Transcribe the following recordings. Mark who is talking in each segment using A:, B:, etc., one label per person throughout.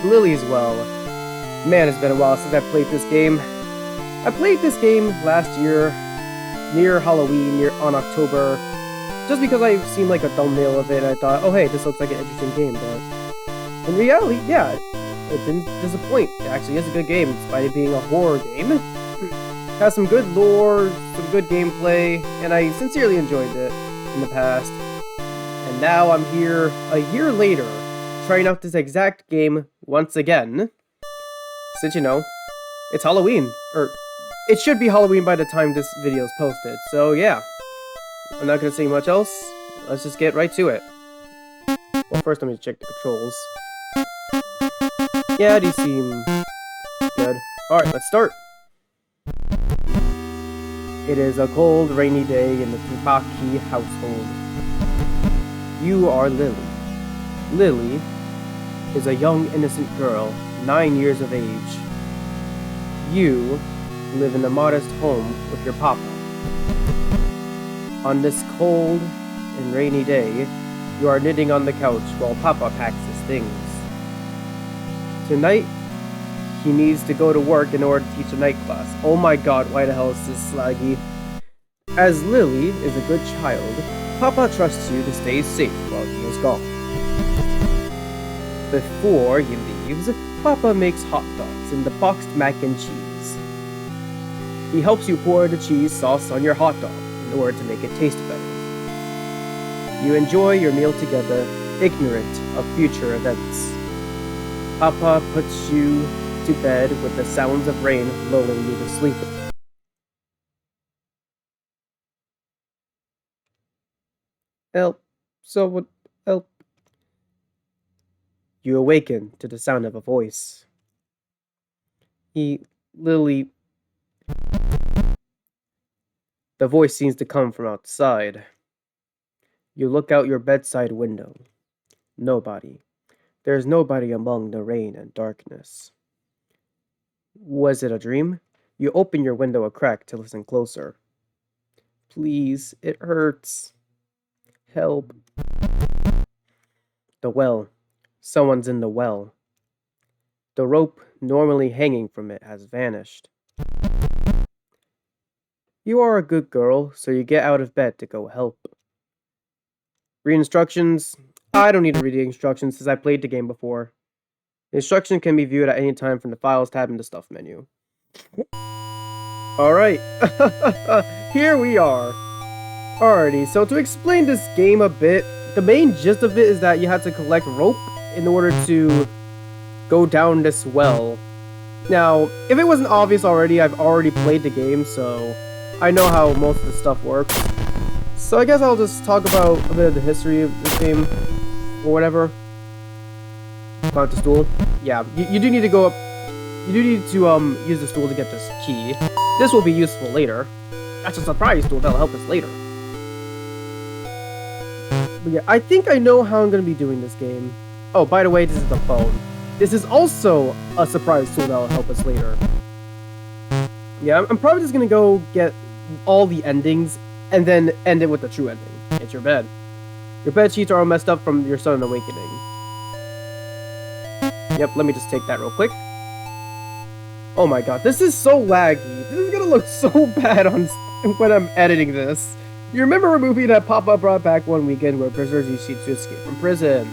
A: Lily as well. Man, it's been a while since I played this game. I played this game last year, near Halloween, on October, just because I seen like a thumbnail of it and I thought, oh hey, this looks like an interesting game, but in reality, yeah, it didn't disappoint. It actually is a good game, despite it being a horror game. Has some good lore, some good gameplay, and I sincerely enjoyed it in the past. And now I'm here, a year later, trying out this exact game once again. Since, you know, it's Halloween, or it should be Halloween by the time this video is posted, so yeah. I'm not gonna say much else, let's just get right to it. Well, first let me check the controls. Yeah, these seem good. Alright, let's start. It is a cold, rainy day in the Tsubaki household. You are Lily. Lily is a young, innocent girl, 9 years of age. You live in a modest home with your papa. On this cold and rainy day, you are knitting on the couch while papa packs his things. Tonight, he needs to go to work in order to teach a night class. Oh my god, why the hell is this slaggy? As Lily is a good child, papa trusts you to stay safe while he is gone. Before he leaves, papa makes hot dogs and the boxed mac and cheese. He helps you pour the cheese sauce on your hot dog in order to make it taste better. You enjoy your meal together, ignorant of future events. Papa puts you to bed with the sounds of rain lulling you to sleep. Help. Someone help. You awaken to the sound of a voice. Lily. The voice seems to come from outside. You look out your bedside window. Nobody. There's nobody among the rain and darkness. Was it a dream? You open your window a crack to listen closer. Please, it hurts. Help. The well. Someone's in the well. The rope normally hanging from it has vanished. You are a good girl, so you get out of bed to go help. Read instructions. I don't need to read the instructions since I played the game before. The instruction can be viewed at any time from the Files tab in the Stuff menu. Alright, here we are. Alrighty, so to explain this game a bit, the main gist of it is that you have to collect rope in order to go down this well. Now, if it wasn't obvious already, I've already played the game, so I know how most of the stuff works. So I guess I'll just talk about a bit of the history of this game, or whatever. Climb the stool. Yeah, you do need to go up. You do need to use the stool to get this key. This will be useful later. That's a surprise tool that'll help us later. But yeah, I think I know how I'm gonna be doing this game. Oh, by the way, this is the phone. This is also a surprise tool that'll help us later. Yeah, I'm probably just gonna go get all the endings and then end it with the true ending. It's your bed. Your bed sheets are all messed up from your sudden awakening. Yep, let me just take that real quick. Oh my god, this is so laggy. This is gonna look so bad on when I'm editing this. You remember a movie that Papa brought back one weekend where prisoners use sheets to escape from prison?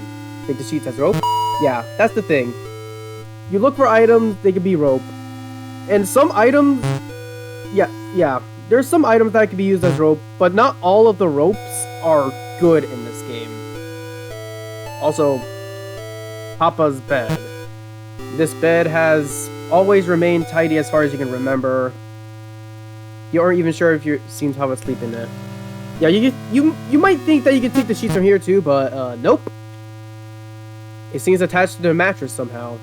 A: Take the sheets as rope? Yeah, that's the thing. You look for items, they could be rope. And some items... Yeah. There's some items that can be used as rope, but not all of the ropes are good in this game. Also, Papa's bed. This bed has always remained tidy as far as you can remember. You aren't even sure if you seem to have a sleep in it. Yeah, you might think that you can take the sheets from here too, but nope. It seems attached to the mattress somehow.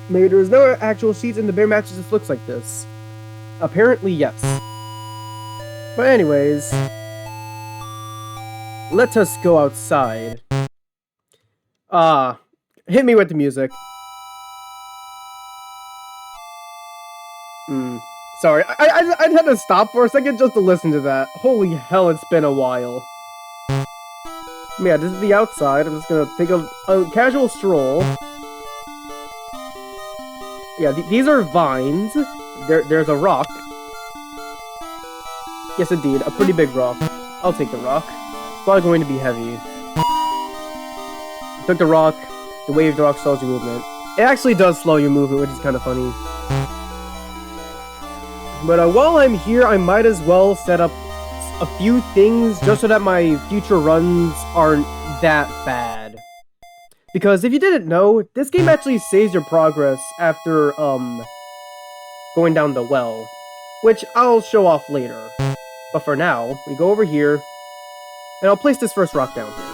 A: Maybe there's no actual sheets and the bare mattress just looks like this. Apparently, yes. But anyways, let us go outside. Hit me with the music. Sorry, I had to stop for a second just to listen to that. Holy hell, it's been a while. Yeah, this is the outside. I'm just gonna take a casual stroll. Yeah, these are vines. There's a rock. Yes, indeed, a pretty big rock. I'll take the rock. It's probably going to be heavy. I took the rock. The weight of the rock slows your movement. It actually does slow your movement, which is kind of funny. But while I'm here, I might as well set up a few things just so that my future runs aren't that bad. Because if you didn't know, this game actually saves your progress after, going down the well. Which I'll show off later. But for now, we go over here, and I'll place this first rock down here.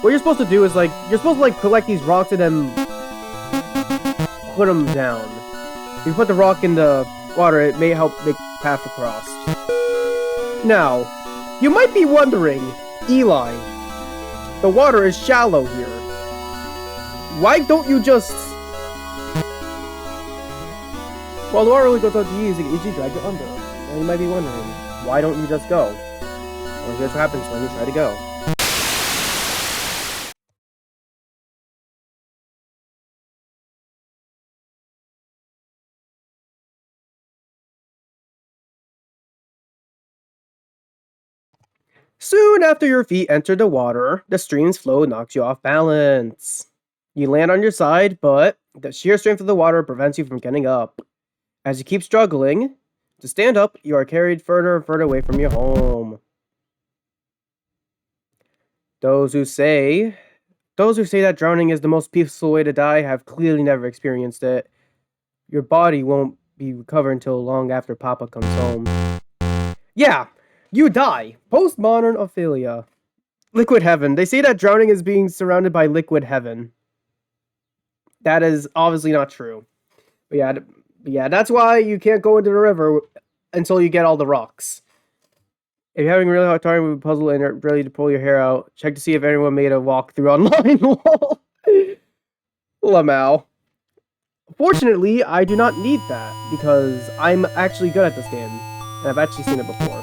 A: What you're supposed to do is, you're supposed to, collect these rocks and then put them down. If you put the rock in the water, it may help make path across. Now, you might be wondering, Eli, the water is shallow here. Why don't you just... Well, the water only goes out to you, so you can easily drag it under. And you might be wondering, why don't you just go? Well, here's what happens when you try to go. Soon after your feet enter the water, the stream's flow knocks you off balance. You land on your side, but the sheer strength of the water prevents you from getting up. As you keep struggling to stand up, you are carried further and further away from your home. Those who say that drowning is the most peaceful way to die have clearly never experienced it. Your body won't be recovered until long after Papa comes home. Yeah, you die. Postmodern Ophelia. Liquid heaven. They say that drowning is being surrounded by liquid heaven. That is obviously not true. But yeah, that's why you can't go into the river until you get all the rocks. If you're having a really hard time with a puzzle and you're ready to pull your hair out, check to see if anyone made a walkthrough online. Lamau. Fortunately, I do not need that, because I'm actually good at this game, and I've actually seen it before.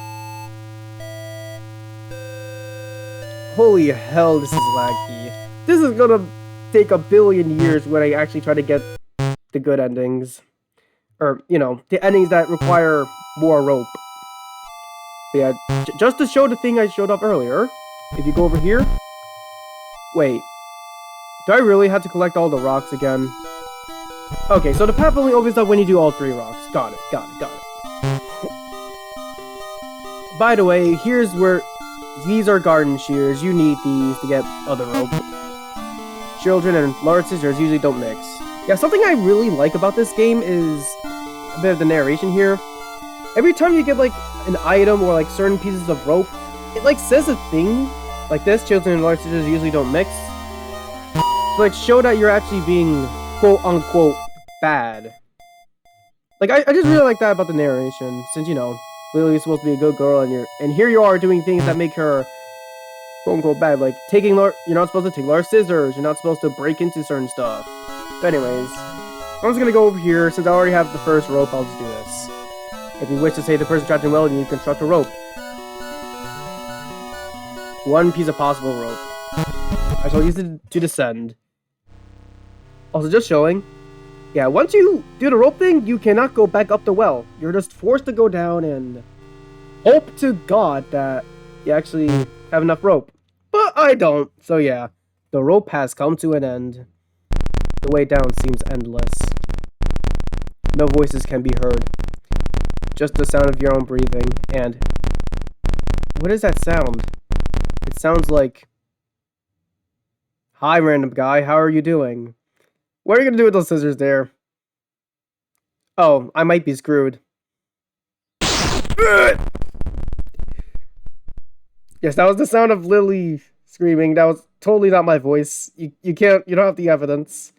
A: Holy hell, this is laggy. This is gonna take a billion years when I actually try to get the good endings. Or, the endings that require more rope. But yeah, just to show the thing I showed up earlier, if you go over here... Wait. Do I really have to collect all the rocks again? Okay, so the path only opens up when you do all 3 rocks. Got it. By the way, here's where... These are garden shears. You need these to get other rope. Children and large scissors usually don't mix. Yeah, something I really like about this game is a bit of the narration here. Every time you get, an item or, certain pieces of rope, it, says a thing like this. Children and large scissors usually don't mix. To, show that you're actually being quote-unquote bad. I just really like that about the narration, since, Lily's supposed to be a good girl, and here you are doing things that make her quote-unquote bad, like you're not supposed to take large scissors, you're not supposed to break into certain stuff. But anyways, I'm just gonna go over here. Since I already have the first rope, I'll just do this. If you wish to save the person trapped in the well, you need to construct a rope. 1 piece of possible rope. I shall use it to descend. Also, just showing. Yeah, once you do the rope thing, you cannot go back up the well. You're just forced to go down and hope to God that you actually have enough rope. But I don't, so yeah. The rope has come to an end. The way down seems endless. No voices can be heard. Just the sound of your own breathing, and... What is that sound? It sounds like... Hi, random guy, how are you doing? What are you gonna do with those scissors there? Oh, I might be screwed. Yes, that was the sound of Lily screaming. That was totally not my voice. You don't have the evidence.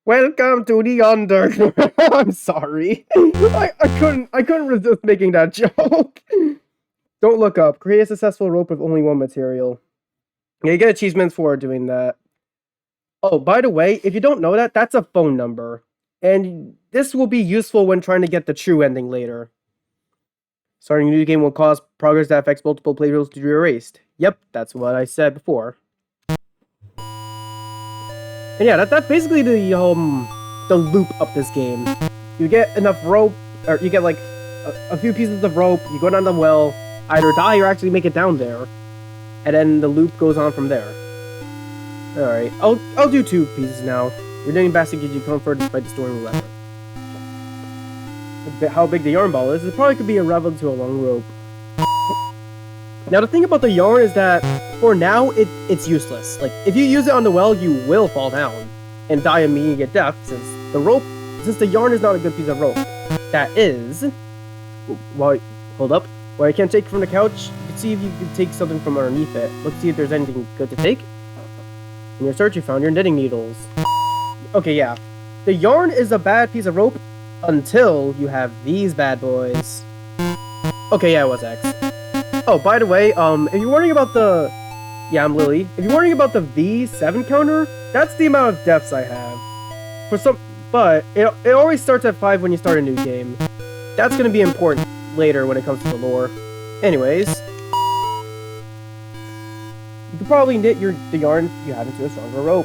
A: Welcome to the underground. I'm sorry. I couldn't resist making that joke. Don't look up. Create a successful rope with only 1 material. Yeah, you get achievements for doing that. Oh, by the way, if you don't know that, that's a phone number. And this will be useful when trying to get the true ending later. Starting a new game will cause progress that affects multiple players to be erased. Yep, that's what I said before. And yeah, that's basically the loop of this game. You get enough rope, or you get like a few pieces of rope, you go down the well, either die or actually make it down there, and then the loop goes on from there. Alright, I'll do 2 pieces now. Redeeming basket gives you comfort despite the stormy weather. How big the yarn ball is, it probably could be irrelevant to a long rope. Now the thing about the yarn is that, for now, it's useless. Like, if you use it on the well, you will fall down and die immediate death, since the yarn is not a good piece of rope. That is... hold up. While you can't take it from the couch, you can see if you can take something from underneath it. Let's see if there's anything good to take. In your search, you found your knitting needles. Okay, yeah. The yarn is a bad piece of rope until you have these bad boys. Okay, yeah, it was X. Oh, by the way, if you're wondering about the... Yeah, I'm Lily. If you're wondering about the V7 counter, that's the amount of deaths I have. But it always starts at 5 when you start a new game. That's gonna be important later when it comes to the lore. Anyways, you could probably knit the yarn you have into a stronger rope.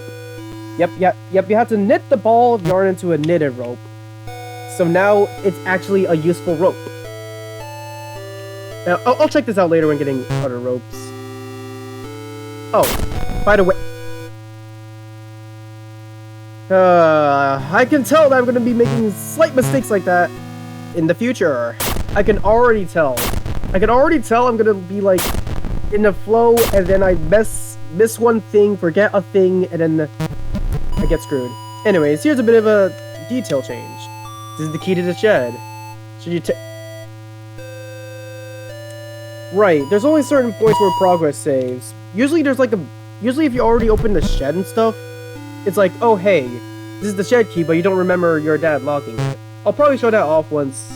A: Yep, you have to knit the ball of yarn into a knitted rope. So now it's actually a useful rope. Now, I'll check this out later when getting other ropes. Oh, by the way... I can tell that I'm going to be making slight mistakes like that in the future. I can already tell. I'm going to be, like, in the flow, and then I miss one thing, forget a thing, and then I get screwed. Anyways, here's a bit of a detail change. This is the key to the shed. Should you Right, there's only certain points where progress saves. Usually if you already opened the shed and stuff, it's like, oh hey, this is the shed key, but you don't remember your dad locking it. I'll probably show that off once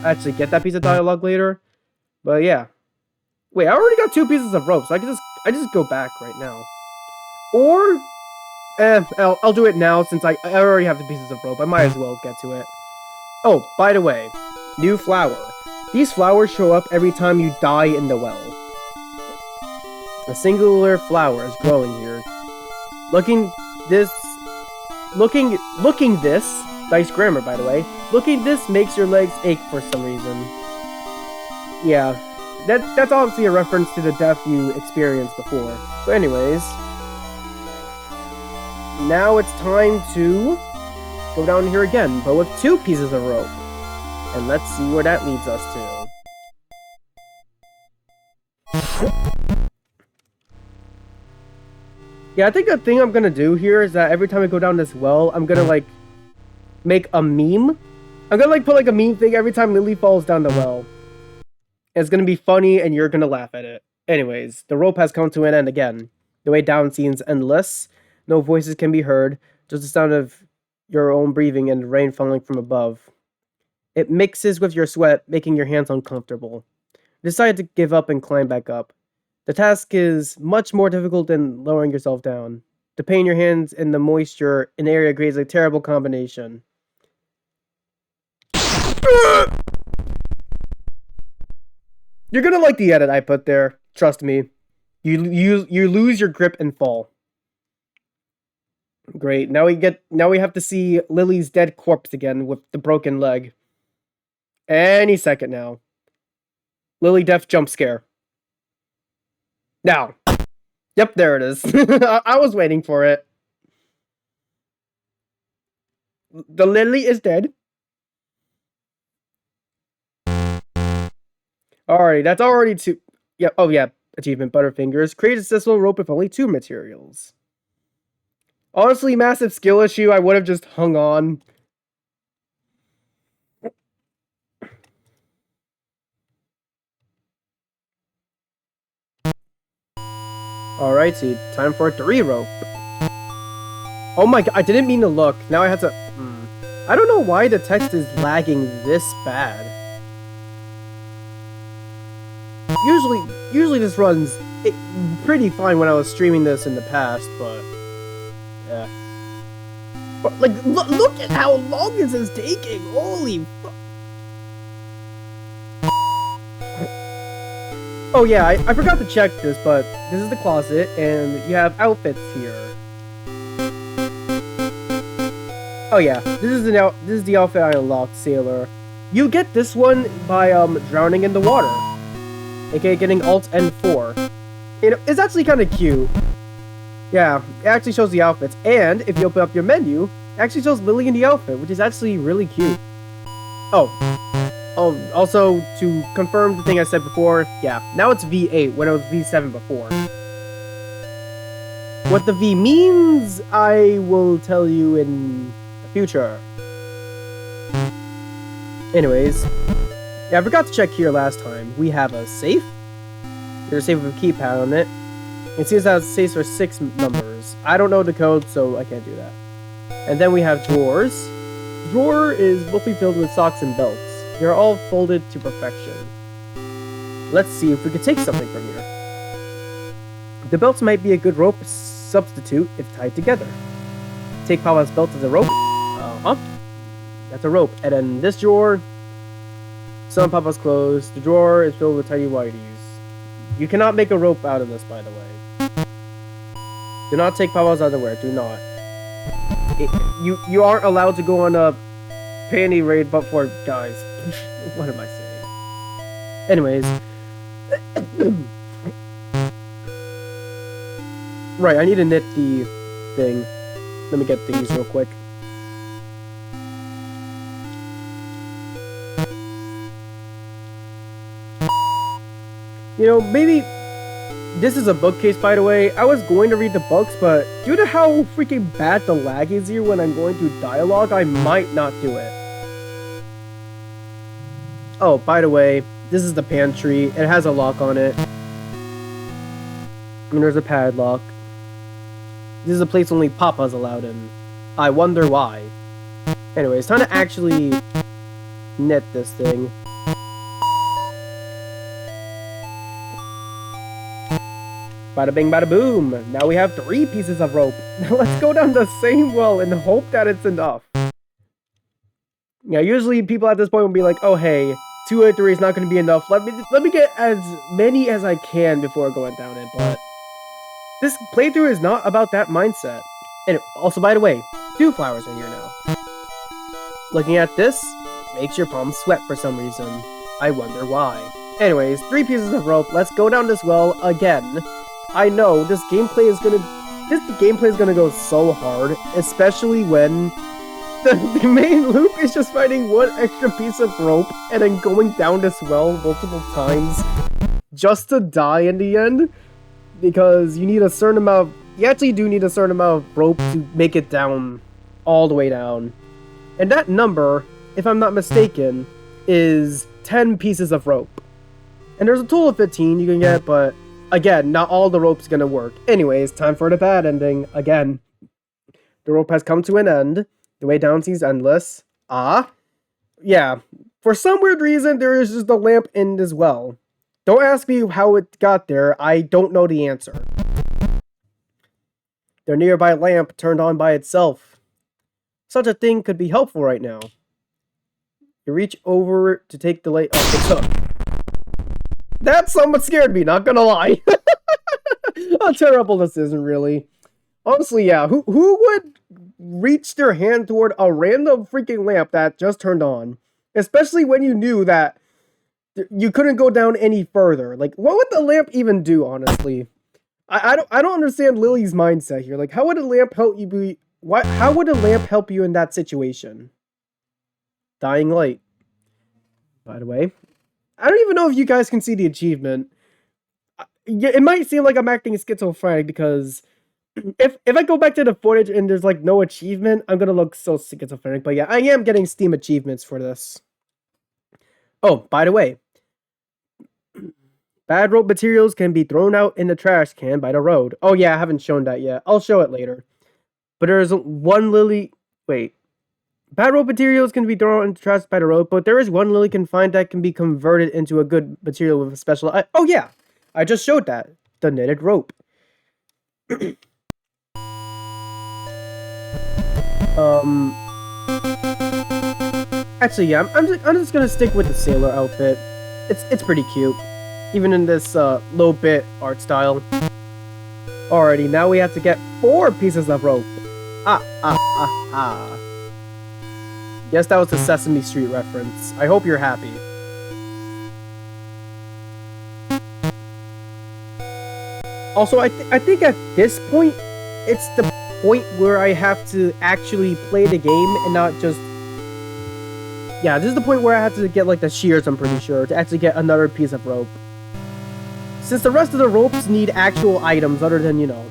A: I actually get that piece of dialogue later. But yeah. Wait, I already got 2 pieces of rope, so I just go back right now. Or I'll do it now since I already have the pieces of rope. I might as well get to it. Oh, by the way, new flower. These flowers show up every time you die in the well. A singular flower is growing here. Looking this, nice grammar by the way. Looking this makes your legs ache for some reason. Yeah, that's obviously a reference to the death you experienced before. But anyways, now it's time to go down here again, but with 2 pieces of rope. And let's see where that leads us to. Yeah, I think the thing I'm gonna do here is that every time I go down this well, I'm gonna, like, make a meme. I'm gonna, like, put, like, a meme thing every time Lily falls down the well. And it's gonna be funny, and you're gonna laugh at it. Anyways, the rope has come to an end again. The way down seems endless. No voices can be heard, just the sound of your own breathing and the rain falling from above. It mixes with your sweat, making your hands uncomfortable. You decide to give up and climb back up. The task is much more difficult than lowering yourself down. The pain in your hands and the moisture in the area creates a terrible combination. You're gonna like the edit I put there. Trust me. You lose your grip and fall. Great. Now we have to see Lily's dead corpse again with the broken leg. Any second now. Lily death jump scare. Now. Yep, there it is. I was waiting for it. The Lily is dead. Alright, that's already 2. Yeah, oh yeah, achievement Butterfingers. Create a successful rope with only 2 materials. Honestly, massive skill issue. I would have just hung on. Alright, so time for a 3 rope. Oh my god, I didn't mean to look. Now I have to... I don't know why the text is lagging this bad. Usually this runs pretty fine when I was streaming this in the past, but... yeah. But, like, look at how long this is taking! Holy fuck! Oh yeah, I forgot to check this, but this is the closet, and you have outfits here. Oh yeah, this is the outfit I unlocked, Sailor. You get this one by drowning in the water, aka getting Alt N4. You know, it's actually kind of cute. Yeah, it actually shows the outfits, and if you open up your menu, it actually shows Lily in the outfit, which is actually really cute. Oh, also to confirm the thing I said before, yeah, now it's V8 when it was V7 before. What the V means, I will tell you in the future. Anyways, yeah, I forgot to check here last time. We have a safe. There's a safe with a keypad on it. It seems that safe for 6 numbers. I don't know the code, so I can't do that. And then we have drawers. The drawer is mostly filled with socks and belts. They're all folded to perfection. Let's see if we could take something from here. The belts might be a good rope substitute if tied together. Take Papa's belt as a rope. That's a rope. And then this drawer, some of Papa's clothes. The drawer is filled with tiny whiteys. You cannot make a rope out of this, by the way. Do not take Papa's underwear. Do not. You aren't allowed to go on a panty raid, but for guys. What am I saying? Anyways. Right, I need to knit the thing. Let me get these real quick. You know, maybe this is a bookcase, by the way. I was going to read the books, but due to how freaking bad the lag is here when I'm going through dialogue, I might not do it. Oh, by the way, this is the pantry. It has a lock on it. And there's a padlock. This is a place only Papa's allowed in. I wonder why. Anyways, time to actually knit this thing. Bada bing, bada boom. Now we have 3 pieces of rope. Now let's go down the same well and hope that it's enough. Yeah, usually people at this point will be like, oh hey, 2 or 3 is not going to be enough. Let me get as many as I can before going down it. But this playthrough is not about that mindset. And also, by the way, 2 flowers are here now. Looking at this makes your palms sweat for some reason. I wonder why. Anyways, 3 pieces of rope. Let's go down this well again. I know this gameplay is gonna go so hard, especially when the main loop is just finding 1 extra piece of rope and then going down this well multiple times just to die in the end, because you need a certain amount. You actually do need a certain amount of rope to make it down all the way down, and that number, if I'm not mistaken, is 10 pieces of rope. And there's a total of 15 you can get, but again, not all the rope's gonna work. Anyways, time for the bad ending. Again, the rope has come to an end. The way down seems endless. Yeah. For some weird reason, there is just a lamp in this well. Don't ask me how it got there. I don't know the answer. The nearby lamp turned on by itself. Such a thing could be helpful right now. You reach over to take the light. Oh, it's hooked. That somewhat scared me, not gonna lie. How terrible this isn't really. Honestly, yeah, who would reach their hand toward a random freaking lamp that just turned on? Especially when you knew that you couldn't go down any further. Like, what would the lamp even do, honestly? I don't understand Lily's mindset here. Like, how would a lamp help you how would a lamp help you in that situation? Dying light. By the way, I don't even know if you guys can see the achievement. Yeah, it might seem like I'm acting schizophrenic because if I go back to the footage and there's like no achievement, I'm gonna look so schizophrenic. But yeah, I am getting Steam achievements for this. Oh, by the way, bad rope materials can be thrown out in the trash can by the road. Oh yeah, I haven't shown that yet. I'll show it later. But there's 1 lily. Wait. Bad rope materials can be thrown into trash by the road, but there is 1 lily can find that can be converted into a good material with a special. Oh yeah, I just showed that. The knitted rope. Actually, yeah, I'm just gonna stick with the sailor outfit. It's pretty cute. even in this low bit art style. Alrighty, now we have to get 4 pieces of rope. Guess that was a Sesame Street reference. I hope you're happy. Also, I think at this point, it's the point where I have to actually play the game and not just... Yeah, this is the point where I have to get like the shears, I'm pretty sure, to actually get another piece of rope. Since the rest of the ropes need actual items other than, you know...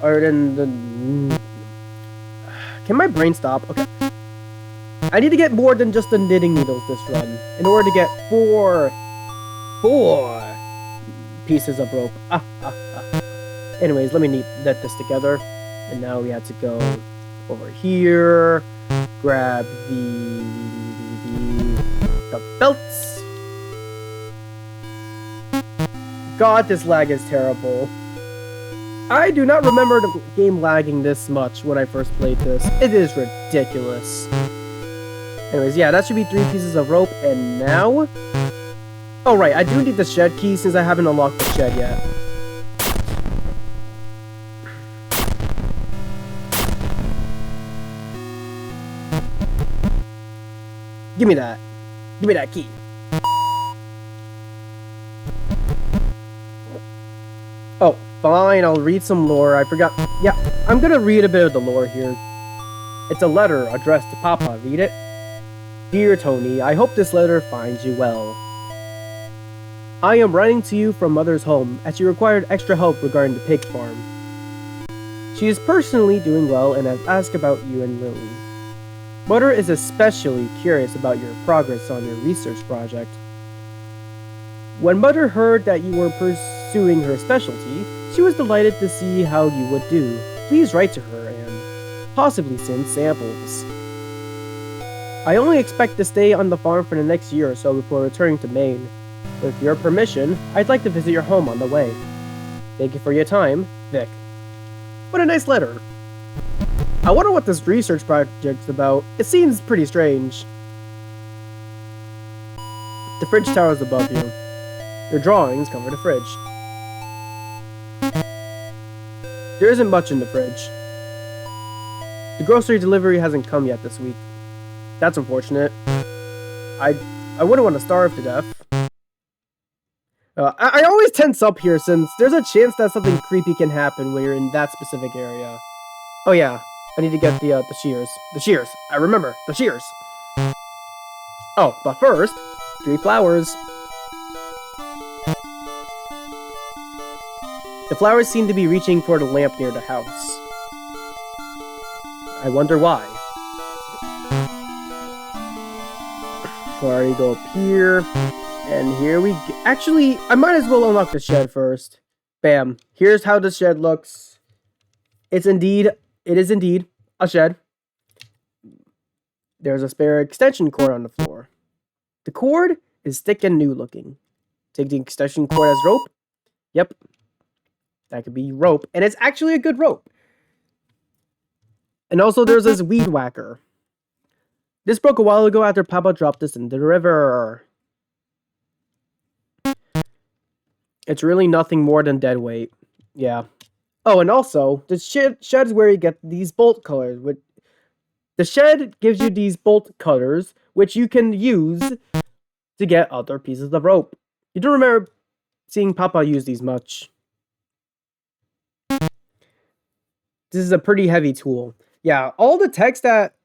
A: Other than the... Can my brain stop? Okay. I need to get more than just the knitting needles this run in order to get 4 pieces of rope. Anyways, let me knit this together. And now we have to go over here, grab the belts. God, this lag is terrible. I do not remember the game lagging this much when I first played this. It is ridiculous. Anyways, yeah, that should be 3 pieces of rope, and now... Oh, right, I do need the shed key since I haven't unlocked the shed yet. Give me that. Give me that key. Oh, fine, I'll read some lore. I forgot. Yeah, I'm gonna read a bit of the lore here. It's a letter addressed to Papa. Read it. Dear Tony, I hope this letter finds you well. I am writing to you from Mother's home, as she required extra help regarding the pig farm. She is personally doing well and has asked about you and Lily. Mother is especially curious about your progress on your research project. When Mother heard that you were pursuing her specialty, she was delighted to see how you would do. Please write to her and possibly send samples. I only expect to stay on the farm for the next year or so before returning to Maine. With your permission, I'd like to visit your home on the way. Thank you for your time, Vic. What a nice letter. I wonder what this research project's about. It seems pretty strange. The fridge towers above you. Your drawings cover the fridge. There isn't much in the fridge. The grocery delivery hasn't come yet this week. That's unfortunate. I wouldn't want to starve to death. I always tense up here since there's a chance that something creepy can happen when you're in that specific area. Oh yeah, I need to get the shears. The shears. I remember, the shears. Oh, but first, 3 flowers. The flowers seem to be reaching for the lamp near the house. I wonder why. Alright, go up here. And here we go. Actually, I might as well unlock the shed first. Bam. Here's how the shed looks. It is indeed a shed. There's a spare extension cord on the floor. The cord is thick and new looking. Take the extension cord as rope. Yep. That could be rope. And it's actually a good rope. And also there's this weed whacker. This broke a while ago after Papa dropped this into the river. It's really nothing more than dead weight. Yeah. Oh, and also, the shed is where you get these bolt cutters. The shed gives you these bolt cutters, which you can use to get other pieces of rope. You don't remember seeing Papa use these much. This is a pretty heavy tool. Yeah, all the text that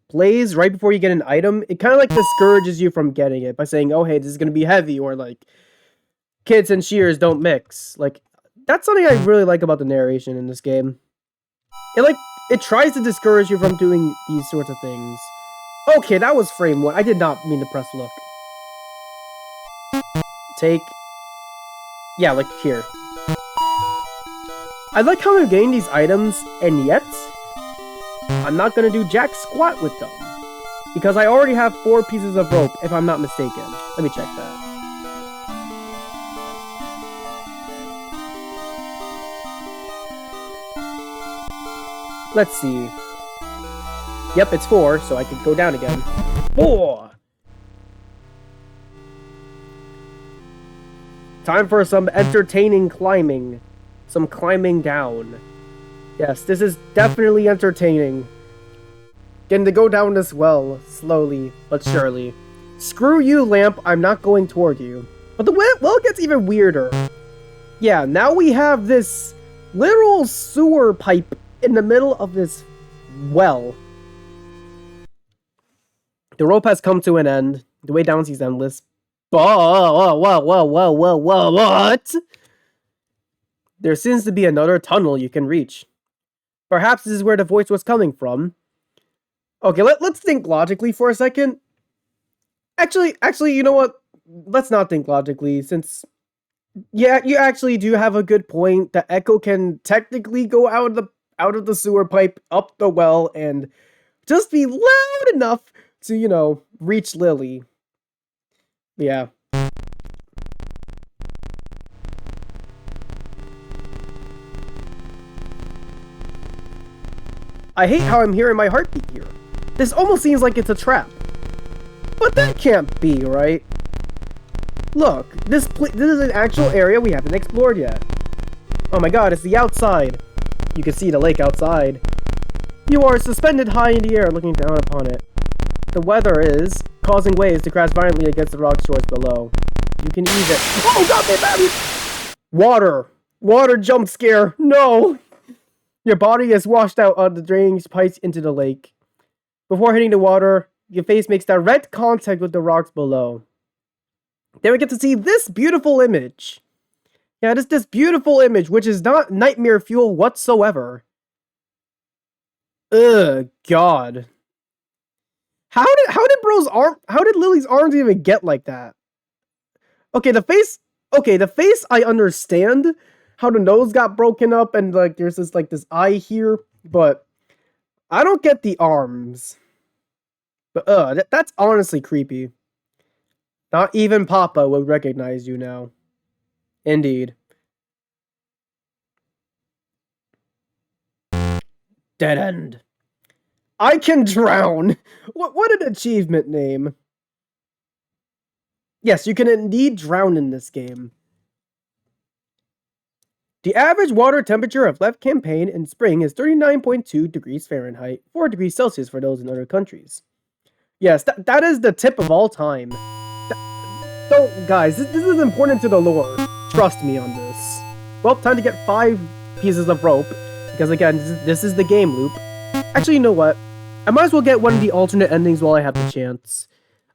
A: plays right before you get an item, it kind of like discourages you from getting it by saying, oh hey, this is going to be heavy, or like, kids and shears don't mix. Like, that's something I really like about the narration in this game. It tries to discourage you from doing these sorts of things. Okay, that was frame 1. I did not mean to press look. Take... Yeah, like here. I like how I'm getting these items, and yet I'm not gonna do jack squat with them. Because I already have 4 pieces of rope, if I'm not mistaken. Let me check that. Let's see. Yep, it's 4, so I can go down again. 4! Time for some entertaining climbing. Some climbing down. Yes, this is definitely entertaining. Getting to go down this well, slowly but surely. Screw you, lamp, I'm not going toward you. But the well gets even weirder. Yeah, now we have this literal sewer pipe in the middle of this well. The rope has come to an end. The way down seems endless. What? There seems to be another tunnel you can reach. Perhaps this is where the voice was coming from. Okay, let's think logically for a second. Actually, you know what? Let's not think logically, since... Yeah, you actually do have a good point. The echo can technically go out of the sewer pipe, up the well, and just be loud enough to, you know, reach Lily. Yeah. I hate how I'm hearing my heartbeat here. This almost seems like it's a trap. But that can't be, right? Look, this is an actual area we haven't explored yet. Oh my god, it's the outside. You can see the lake outside. You are suspended high in the air looking down upon it. The weather is causing waves to crash violently against the rock shores below. You can even... Oh god, they found me! Water! Water jump scare! No! Your body is washed out on the drainage pipes into the lake. Before hitting the water, your face makes direct contact with the rocks below. Then we get to see this beautiful image. Yeah, this beautiful image, which is not nightmare fuel whatsoever. Ugh, God. How did Lily's arms even get like that? Okay, the face I understand. How the nose got broken up and like there's this eye here, but I don't get the arms. But that's honestly creepy. Not even Papa would recognize you now. Indeed. Dead end. I can drown! What an achievement name. Yes, you can indeed drown in this game. The average water temperature of left campaign in spring is 39.2 degrees Fahrenheit, 4 degrees Celsius for those in other countries. Yes, that is the tip of all time. So, guys, this is important to the lore. Trust me on this. Well, time to get 5 pieces of rope, because again, this is the game loop. Actually, you know what? I might as well get one of the alternate endings while I have the chance.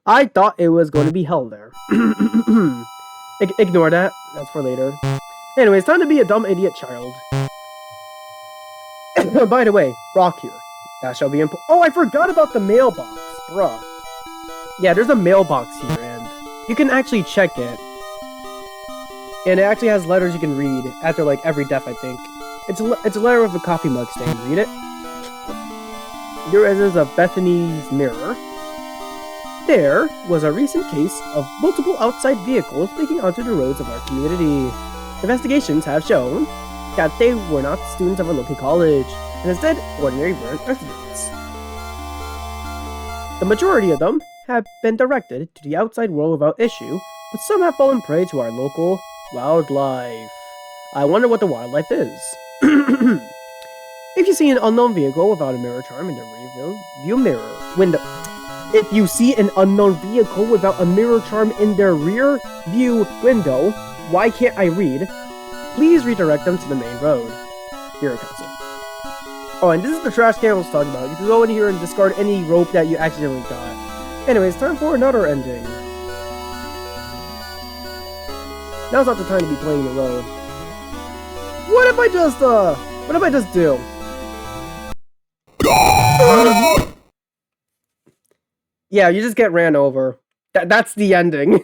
A: I thought it was going to be hell there. Ignore that. That's for later. Anyway, it's time to be a dumb idiot child. By the way, rock here. That shall be important. Oh, I forgot about the mailbox, bruh. Yeah, there's a mailbox here, and you can actually check it. And it actually has letters you can read after, like, every death, I think. It's a letter with a coffee mug stain. Read it. Here is a Bethany's mirror. There was a recent case of multiple outside vehicles leaking onto the roads of our community. Investigations have shown that they were not students of a local college, and instead ordinary residents. The majority of them have been directed to the outside world without issue, but some have fallen prey to our local wildlife. I wonder what the wildlife is. If you see an unknown vehicle without a mirror charm in the rear view mirror window, if you see an unknown vehicle without a mirror charm in their rear view window, why can't I read? Please redirect them to the main road. Hero Council. Oh, and this is the trash can I was talking about. You can go in here and discard any rope that you accidentally got. Anyways, time for another ending. Now's not the time to be playing the road. What if I just do? Yeah, you just get ran over. That's the ending.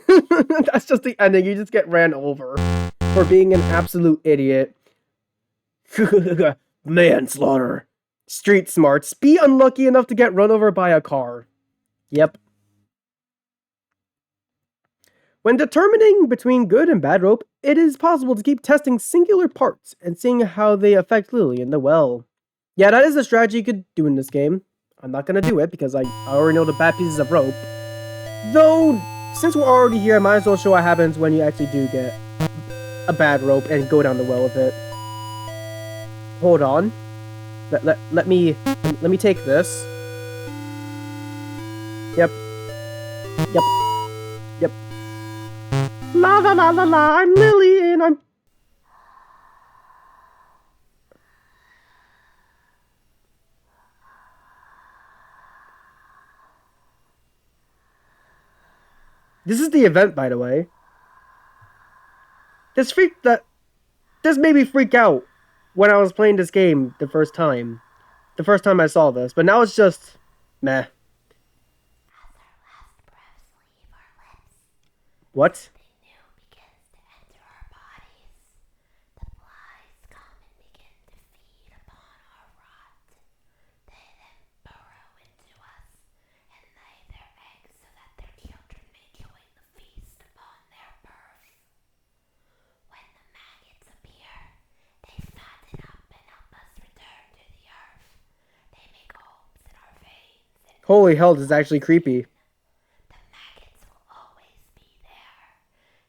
A: That's just the ending. You just get ran over for being an absolute idiot. Manslaughter. Street smarts. Be unlucky enough to get run over by a car. Yep. When determining between good and bad rope, it is possible to keep testing singular parts and seeing how they affect Lily in the well. Yeah, that is a strategy you could do in this game. I'm not gonna do it because I already know the bad pieces of rope. Though, since we're already here, I might as well show what happens when you actually do get a bad rope and go down the well with it. Hold on. Let me take this. Yep. Yep. Yep. La la la la la, I'm Lily and I'm... This is the event, by the way. This made me freak out when I was playing this game the first time. The first time I saw this, but now it's just meh. What? Holy hell, this is actually creepy.
B: The maggots will always be there.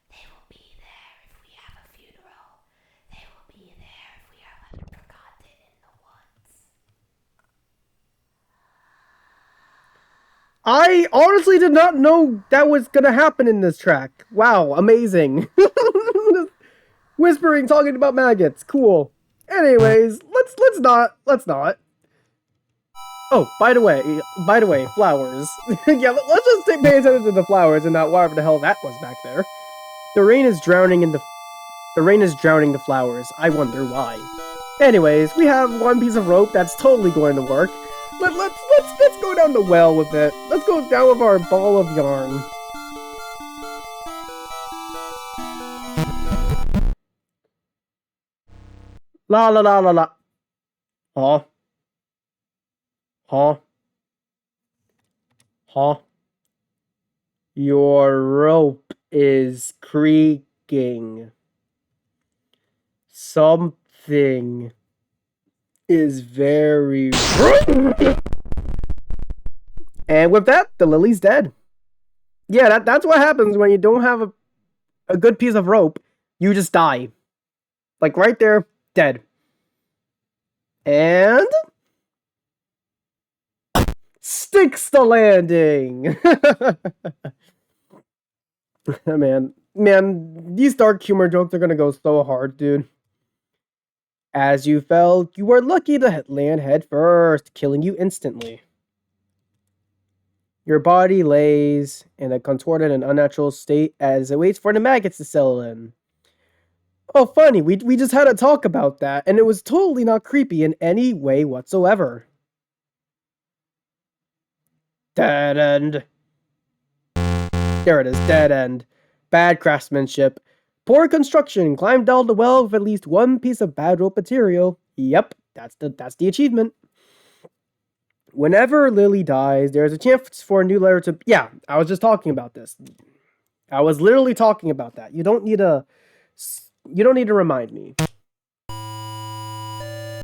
B: They will be there if we have a funeral. They will be there if we are left forgotten in the woods.
A: I honestly did not know that was gonna happen in this track. Wow, amazing. Whispering, talking about maggots. Cool. Anyways, let's not. Oh, by the way, flowers. Yeah, let's just pay attention to the flowers and not whatever the hell that was back there. The rain is drowning the flowers. I wonder why. Anyways, we have one piece of rope that's totally going to work. Let's go down the well with it. Let's go down with our ball of yarn. La la la la la. Huh? Huh? Huh? Your rope is creaking. Something is very... And with that, the lily's dead. Yeah, that's what happens when you don't have a good piece of rope. You just die. Like right there, dead. And... sticks the landing! Man, these dark humor jokes are gonna go so hard, dude. As you fell, you were lucky to land head first, killing you instantly. Your body lays in a contorted and unnatural state as it waits for the maggots to settle in. Oh, funny, we just had a talk about that, and it was totally not creepy in any way whatsoever. Dead end. There it is, dead end. Bad craftsmanship. Poor construction. Climbed down the well with at least one piece of bad rope material. Yep, that's the achievement. Whenever Lily dies, there's a chance for a new letter to... Yeah, I was just talking about this. I was literally talking about that. You don't need to remind me.